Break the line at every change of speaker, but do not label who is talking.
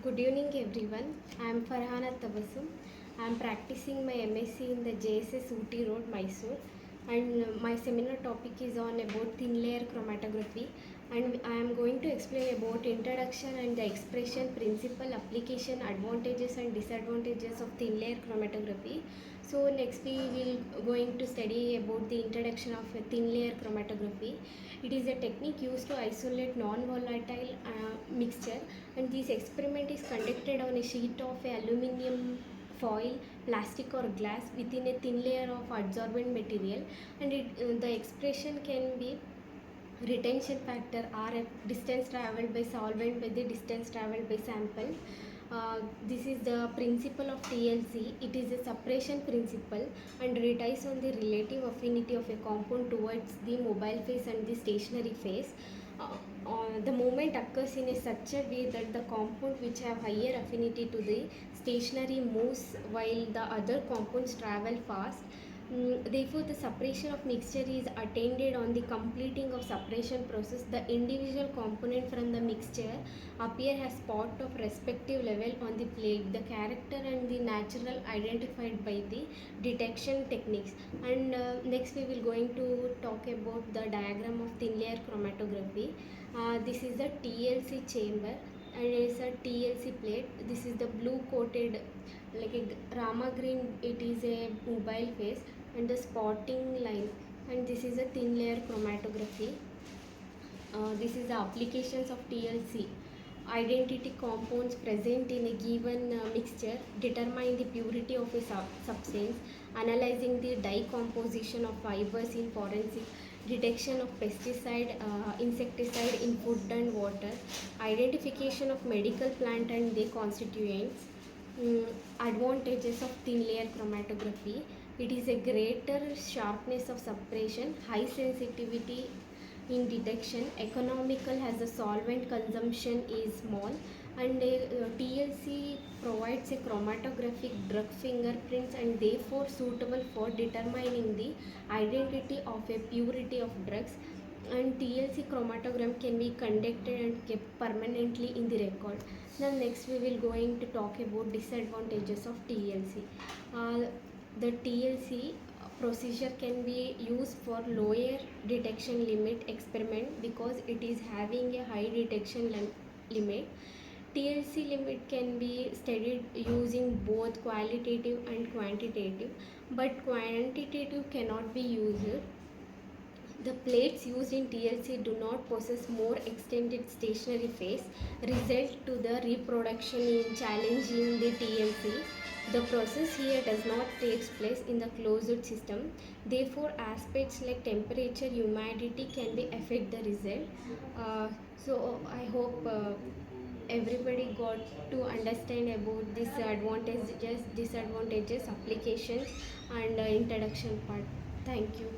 Good evening everyone. I am Farhana Tabassum. I am practicing my MSc in the JSS Ooty Road, Mysore, and my seminar topic is on about thin layer chromatography, and I am going to explain about introduction and the expression, principle, application, advantages and disadvantages of thin layer chromatography. So next we will going to study about the introduction of a thin layer chromatography. It is a technique used to isolate non-volatile mixture, and this experiment is conducted on a sheet of aluminium foil, plastic or glass within a thin layer of adsorbent material, and the expression can be retention factor RF, distance traveled by solvent by the distance traveled by sample. This is the principle of TLC. It is a separation principle and relies on the relative affinity of a compound towards the mobile phase and the stationary phase. The movement occurs in a such a way that the compound which have higher affinity to the stationary moves while the other compounds travel fast. Therefore, the separation of mixture is attained on the completing of separation process. The individual component from the mixture appear as spot of respective level on the plate. The character and the natural identified by the detection techniques. And next we will going to talk about the diagram of thin layer chromatography. This is the TLC chamber and it is a TLC plate. This is the blue coated like a Rama green, it is a mobile phase, and the spotting line, and this is a thin layer chromatography. This is the applications of TLC. Identity compounds present in a given mixture determine the purity of a substance, analyzing the decomposition of fibers in forensic, detection of pesticide, insecticide in food and water, identification of medical plant and their constituents. Advantages of thin layer chromatography: it is a greater sharpness of separation, high sensitivity in detection, economical as the solvent consumption is small, and TLC provides a chromatographic drug fingerprints and therefore suitable for determining the identity of a purity of drugs, and TLC chromatogram can be conducted and kept permanently in the record. Now next we will going to talk about disadvantages of TLC. Uh, the TLC procedure can be used for lower detection limit experiment because it is having a high detection limit. TLC limit can be studied using both qualitative and quantitative, but quantitative cannot be used. The plates used in TLC do not possess more extended stationary phase, result to the reproduction in challenging the TLC. The process here does not take place in the closed system. Therefore, aspects like temperature, humidity can be affect the result. So I hope everybody got to understand about this advantages, disadvantages, applications, and introduction part. Thank you.